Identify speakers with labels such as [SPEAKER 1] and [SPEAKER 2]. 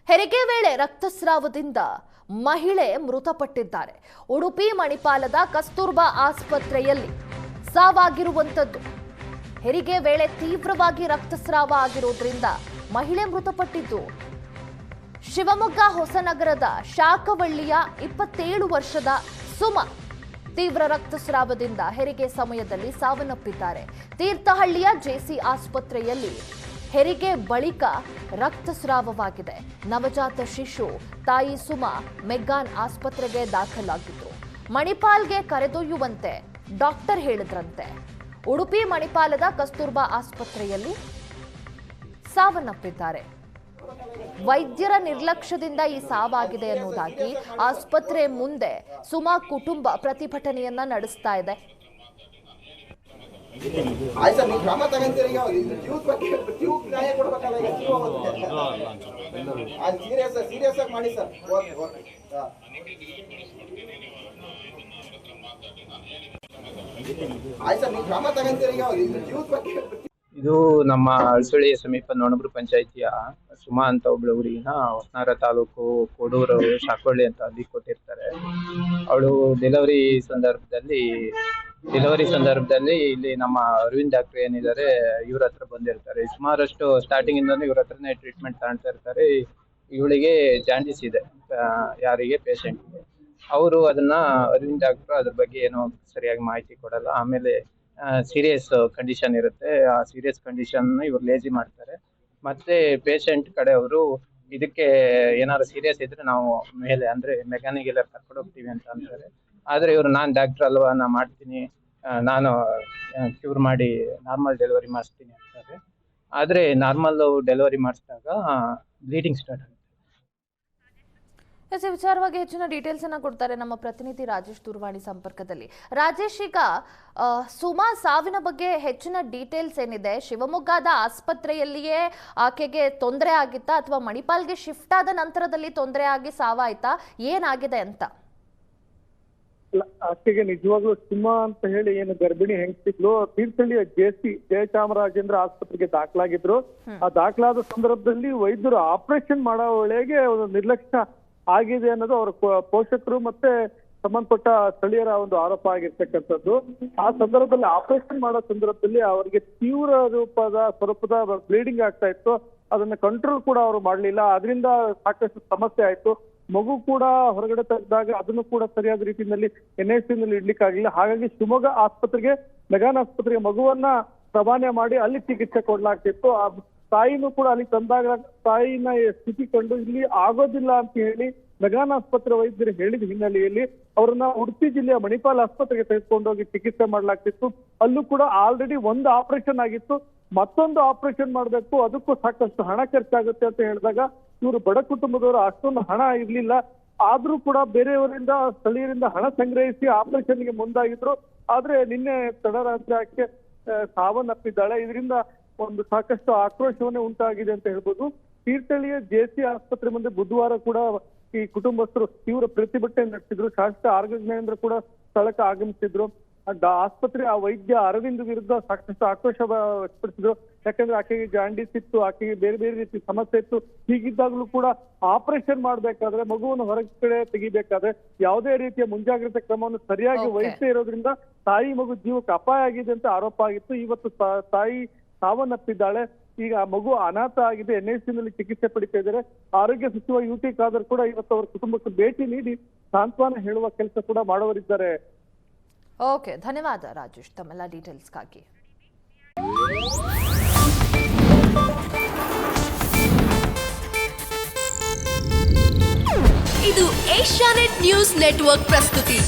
[SPEAKER 1] ಹೆರಿಗೆ ವೇಳೆ ರಕ್ತಸ್ರಾವದಿಂದ ಮಹಿಳೆ ಮೃತಪಟ್ಟಿದ್ದಾರೆ. ಉಡುಪಿ ಮಣಿಪಾಲದ ಕಸ್ತೂರ್ಬಾ ಆಸ್ಪತ್ರೆಯಲ್ಲಿ ಸಾವಾಗಿರುವಂತದ್ದು. ಹೆರಿಗೆ ವೇಳೆ ತೀವ್ರವಾಗಿ ರಕ್ತಸ್ರಾವ ಆಗಿರೋದ್ರಿಂದ ಮಹಿಳೆ ಮೃತಪಟ್ಟಿದ್ದು. ಶಿವಮೊಗ್ಗ ಹೊಸನಗರದ ಶಾಖವಳ್ಳಿಯ 27 ವರ್ಷದ ಸುಮಾ ತೀವ್ರ ರಕ್ತಸ್ರಾವದಿಂದ ಹೆರಿಗೆ ಸಮಯದಲ್ಲಿ ಸಾವನ್ನಪ್ಪಿದ್ದಾರೆ. ತೀರ್ಥಹಳ್ಳಿಯ ಜೆಸಿ ಆಸ್ಪತ್ರೆಯಲ್ಲಿ ಹೆರಿಗೆ ಬಳಿಕ ರಕ್ತಸ್ರಾವವಾಗಿದೆ. ನವಜಾತ ಶಿಶು ತಾಯಿ ಸುಮಾ ಮೆಗ್ಗಾನ್ ಆಸ್ಪತ್ರೆಗೆ ದಾಖಲಾಗಿದ್ರು. ಮಣಿಪಾಲ್ಗೆ ಕರೆದೊಯ್ಯುವಂತೆ ಡಾಕ್ಟರ್ ಹೇಳಿದ್ರಂತೆ. ಉಡುಪಿ ಮಣಿಪಾಲದ ಕಸ್ತೂರ್ಬಾ ಆಸ್ಪತ್ರೆಯಲ್ಲಿ ಸಾವನ್ನಪ್ಪಿದ್ದಾರೆ. ವೈದ್ಯರ ನಿರ್ಲಕ್ಷ್ಯದಿಂದ ಈ ಸಾವಾಗಿದೆ ಅನ್ನೋದಾಗಿ ಆಸ್ಪತ್ರೆ ಮುಂದೆ ಸುಮಾ ಕುಟುಂಬ ಪ್ರತಿಭಟನೆಯನ್ನ ನಡೆಸ್ತಾ ಇದೆ.
[SPEAKER 2] ಇದು ನಮ್ಮ ಅಳಸಳ್ಳಿಯ ಸಮೀಪ ನೊಣಬರು ಪಂಚಾಯಿತಿಯ ಸುಮಾ ಅಂತ ಒಬ್ಳು ಊರಿನ ಹೊಸನಗರ ತಾಲೂಕು ಕೋಡೂರು ಶಾಖವಳ್ಳಿ ಅಂತ ಅಲ್ಲಿ ಕೊಟ್ಟಿರ್ತಾರೆ. ಅವಳು ಡೆಲಿವರಿ ಸಂದರ್ಭದಲ್ಲಿ ಇಲ್ಲಿ ನಮ್ಮ ಅರವಿಂದ್ ಡಾಕ್ಟರ್ ಏನಿದ್ದಾರೆ ಇವ್ರ ಹತ್ರ ಬಂದಿರ್ತಾರೆ. ಸುಮಾರಷ್ಟು ಸ್ಟಾರ್ಟಿಂಗ್ ಇಂದ ಇವ್ರ ಹತ್ರನೇ ಟ್ರೀಟ್ಮೆಂಟ್ ತಗೊಳ್ತಾ ಇರ್ತಾರೆ. ಇವಳಿಗೆ ಜಾಂಡಿಸ್ ಇದೆ, ಯಾರಿಗೆ ಪೇಷಂಟ್ಗೆ. ಅವರು ಅದನ್ನ ಅರವಿಂದ್ ಡಾಕ್ಟರ್ ಅದ್ರ ಬಗ್ಗೆ ಏನೋ ಸರಿಯಾಗಿ ಮಾಹಿತಿ ಕೊಡಲ್ಲ. ಆಮೇಲೆ ಸೀರಿಯಸ್ ಕಂಡೀಷನ್ ಇರುತ್ತೆ. ಆ ಸೀರಿಯಸ್ ಕಂಡೀಷನ್ ಇವ್ರು ಲೇಜಿ ಮಾಡ್ತಾರೆ. ಮತ್ತೆ ಪೇಷಂಟ್ ಕಡೆ ಅವರು ಇದಕ್ಕೆ ಏನಾದ್ರು ಸೀರಿಯಸ್ ಇದ್ರೆ ನಾವು ಮೇಲೆ ಅಂದ್ರೆ ಮೆಕ್ಯಾನಿಗೆಲ್ಲ ಕರ್ಕೊಂಡು ಹೋಗ್ತೀವಿ ಅಂತ ಅಂತಾರೆ. ಆದ್ರೆ ಇವರು ನಾನ್ ಡಾಕ್ಟರ್ ಅಲ್ವಾ, ನಾ ಮಾಡ್ತೀನಿ, ನಾನು ಕ್ಯೂರ್ ಮಾಡಿ ನಾರ್ಮಲ್ ಡೆಲಿವರಿ ಮಾಡಿಸ್ತೀನಿ ಅಂತಾರೆ. ಆದ್ರೆ ನಾರ್ಮಲ್ ಡೆಲಿವರಿ ಮಾಡಿಸಿದಾಗ ಬ್ಲೀಡಿಂಗ್ ಸ್ಟಾರ್ಟ್ ಆಗುತ್ತೆ.
[SPEAKER 1] ಈ ವಿಚಾರವಾಗಿ ಹೆಚ್ಚಿನ ಡೀಟೇಲ್ಸ್ ಅನ್ನ ಕೊಡ್ತಾರೆ ನಮ್ಮ ಪ್ರತಿನಿಧಿ ರಾಜೇಶ್ ದೂರವಾಣಿ ಸಂಪರ್ಕದಲ್ಲಿ. ರಾಜೇಶ್, ಈಗ ಸುಮಾ ಸಾವಿನ ಬಗ್ಗೆ ಹೆಚ್ಚಿನ ಡೀಟೇಲ್ಸ್ ಏನಿದೆ? ಶಿವಮೊಗ್ಗದ ಆಸ್ಪತ್ರೆಯಲ್ಲಿಯೇ ಆಕೆಗೆ ತೊಂದರೆ ಆಗಿತ್ತಾ ಅಥವಾ ಮಣಿಪಾಲ್ಗೆ ಶಿಫ್ಟ್ ಆದ ನಂತರದಲ್ಲಿ ತೊಂದರೆ ಆಗಿ ಸಾವಾಯ್ತಾ? ಏನಾಗಿದೆ ಅಂತ?
[SPEAKER 3] ಆಕೆಗೆ ನಿಜವಾಗ್ಲೂ ಸುಮಾ ಅಂತ ಹೇಳಿ ಏನು ಗರ್ಭಿಣಿ ಹೆಂಗಸಿದ್ಲು ತೀರ್ಥಹಳ್ಳಿಯ ಜೆಸಿ ಜಯಚಾಮರಾಜೇಂದ್ರ ಆಸ್ಪತ್ರೆಗೆ ದಾಖಲಾಗಿದ್ರು. ಆ ದಾಖಲಾದ ಸಂದರ್ಭದಲ್ಲಿ ವೈದ್ಯರು ಆಪರೇಷನ್ ಮಾಡೋ ವೇಳೆಗೆ ಒಂದು ನಿರ್ಲಕ್ಷ್ಯ ಆಗಿದೆ ಅನ್ನೋದು ಅವರ ಪೋಷಕರು ಮತ್ತೆ ಸಂಬಂಧಪಟ್ಟ ಸ್ಥಳೀಯರ ಒಂದು ಆರೋಪ ಆಗಿರ್ತಕ್ಕಂಥದ್ದು. ಆ ಸಂದರ್ಭದಲ್ಲಿ ಆಪರೇಷನ್ ಮಾಡೋ ಸಂದರ್ಭದಲ್ಲಿ ಅವರಿಗೆ ತೀವ್ರ ಸ್ವರೂಪದ ಬ್ಲೀಡಿಂಗ್ ಆಗ್ತಾ ಇತ್ತು. ಅದನ್ನ ಕಂಟ್ರೋಲ್ ಕೂಡ ಅವರು ಮಾಡ್ಲಿಲ್ಲ. ಅದರಿಂದ ಸಾಕಷ್ಟು ಸಮಸ್ಯೆ ಆಯ್ತು. ಮಗು ಕೂಡ ಹೊರಗಡೆ ತೆಗೆದಾಗ ಅದನ್ನು ಕೂಡ ಸರಿಯಾದ ರೀತಿಯಲ್ಲಿ NICU ನಲ್ಲಿ ಇಡ್ಲಿಕ್ಕಾಗಲಿಲ್ಲ. ಹಾಗಾಗಿ ಶಿವಮೊಗ್ಗ ಆಸ್ಪತ್ರೆಗೆ, ಮೆಗಾನ್ ಆಸ್ಪತ್ರೆಗೆ ಮಗುವನ್ನ ರವಾನೆ ಮಾಡಿ ಅಲ್ಲಿ ಚಿಕಿತ್ಸೆ ಕೊಡ್ಲಾಗ್ತಿತ್ತು. ಆ ತಾಯಿನೂ ಕೂಡ ಅಲ್ಲಿ ತಂದಾಗ ತಾಯಿನ ಸ್ಥಿತಿ ಕಂಡು ಇಲ್ಲಿ ಆಗೋದಿಲ್ಲ ಅಂತ ಹೇಳಿ ಮೆಗಾನ್ ಆಸ್ಪತ್ರೆ ವೈದ್ಯರು ಹೇಳಿದ ಹಿನ್ನೆಲೆಯಲ್ಲಿ ಅವರನ್ನ ಉಡುಪಿ ಜಿಲ್ಲೆಯ ಮಣಿಪಾಲ್ ಆಸ್ಪತ್ರೆಗೆ ತೆಗೆದುಕೊಂಡೋಗಿ ಚಿಕಿತ್ಸೆ ಮಾಡ್ಲಾಗ್ತಿತ್ತು. ಅಲ್ಲೂ ಕೂಡ ಆಲ್ರೆಡಿ ಒಂದು ಆಪರೇಷನ್ ಆಗಿತ್ತು, ಮತ್ತೊಂದು ಆಪರೇಷನ್ ಮಾಡ್ಬೇಕು, ಅದಕ್ಕೂ ಸಾಕಷ್ಟು ಹಣ ಖರ್ಚಾಗುತ್ತೆ ಅಂತ ಹೇಳಿದಾಗ ಇವರು ಬಡ ಕುಟುಂಬದವರು ಅಷ್ಟೊಂದು ಹಣ ಇರ್ಲಿಲ್ಲ. ಆದ್ರೂ ಕೂಡ ಬೇರೆಯವರಿಂದ ಸ್ಥಳೀಯರಿಂದ ಹಣ ಸಂಗ್ರಹಿಸಿ ಆಪರೇಷನ್ಗೆ ಮುಂದಾಗಿದ್ರು. ಆದ್ರೆ ನಿನ್ನೆ ತಡರಾತ್ರಿ ಆಕೆ ಸಾವನ್ನಪ್ಪಿದ್ದಾಳೆ. ಇದರಿಂದ ಒಂದು ಸಾಕಷ್ಟು ಆಕ್ರೋಶವನ್ನೇ ಉಂಟಾಗಿದೆ ಅಂತ ಹೇಳ್ಬೋದು. ತೀರ್ಥಹಳ್ಳಿಯ ಜೆಸಿ ಆಸ್ಪತ್ರೆ ಮುಂದೆ ಬುಧವಾರ ಕೂಡ ಈ ಕುಟುಂಬಸ್ಥರು ತೀವ್ರ ಪ್ರತಿಭಟನೆ ನಡೆಸಿದ್ರು. ಶಾಸಕ ಆರ್ ಜ್ಞಾನೇಂದ್ರ ಕೂಡ ಸ್ಥಳಕ್ಕೆ ಆಗಮಿಸಿದ್ರು. ಆಸ್ಪತ್ರೆ ಆ ವೈದ್ಯ ಅರವಿಂದ್ ವಿರುದ್ಧ ಸಾಕಷ್ಟು ಆಕ್ರೋಶ ವ್ಯಕ್ತಪಡಿಸಿದ್ರು. ಯಾಕಂದ್ರೆ ಆಕೆಗೆ ಜಾಂಡಿಸ್ ಇತ್ತು, ಆಕೆಗೆ ಬೇರೆ ಬೇರೆ ರೀತಿ ಸಮಸ್ಯೆ ಇತ್ತು. ಹೀಗಿದ್ದಾಗಲೂ ಕೂಡ ಆಪರೇಷನ್ ಮಾಡ್ಬೇಕಾದ್ರೆ, ಮಗುವನ್ನು ಹೊರಗಡೆ ತೆಗಿಬೇಕಾದ್ರೆ ಯಾವುದೇ ರೀತಿಯ ಮುಂಜಾಗ್ರತೆ ಕ್ರಮವನ್ನು ಸರಿಯಾಗಿ ವಹಿಸದೇ ಇರೋದ್ರಿಂದ ತಾಯಿ ಮಗು ಜೀವಕ್ಕೆ ಅಪಾಯ ಆಗಿದೆ ಅಂತ ಆರೋಪ ಆಗಿತ್ತು. ಇವತ್ತು ತಾಯಿ ಸಾವನ್ನಪ್ಪಿದ್ದಾಳೆ. ಈಗ ಮಗು ಅನಾಥ ಆಗಿದೆ, NICU ನಲ್ಲಿ ಚಿಕಿತ್ಸೆ ಪಡಿತಾ ಇದ್ದಾರೆ. ಆರೋಗ್ಯ ಸಚಿವ UT ಖಾದರ್ ಕೂಡ ಇವತ್ತು ಅವರ ಕುಟುಂಬಕ್ಕೆ ಭೇಟಿ ನೀಡಿ ಸಾಂತ್ವನ ಹೇಳುವ ಕೆಲಸ ಕೂಡ ಮಾಡುವರಿದ್ದಾರೆ.
[SPEAKER 1] ಓಕೆ, ಧನ್ಯವಾದ ರಾಜೇಶ್ ತಮ್ಮೆಲ್ಲ ಡೀಟೇಲ್ಸ್ಗಾಗಿ.
[SPEAKER 4] ಇದು ಏಷ್ಯಾನೆಟ್ ನ್ಯೂಸ್ ನೆಟ್ವರ್ಕ್ ಪ್ರಸ್ತುತಿ.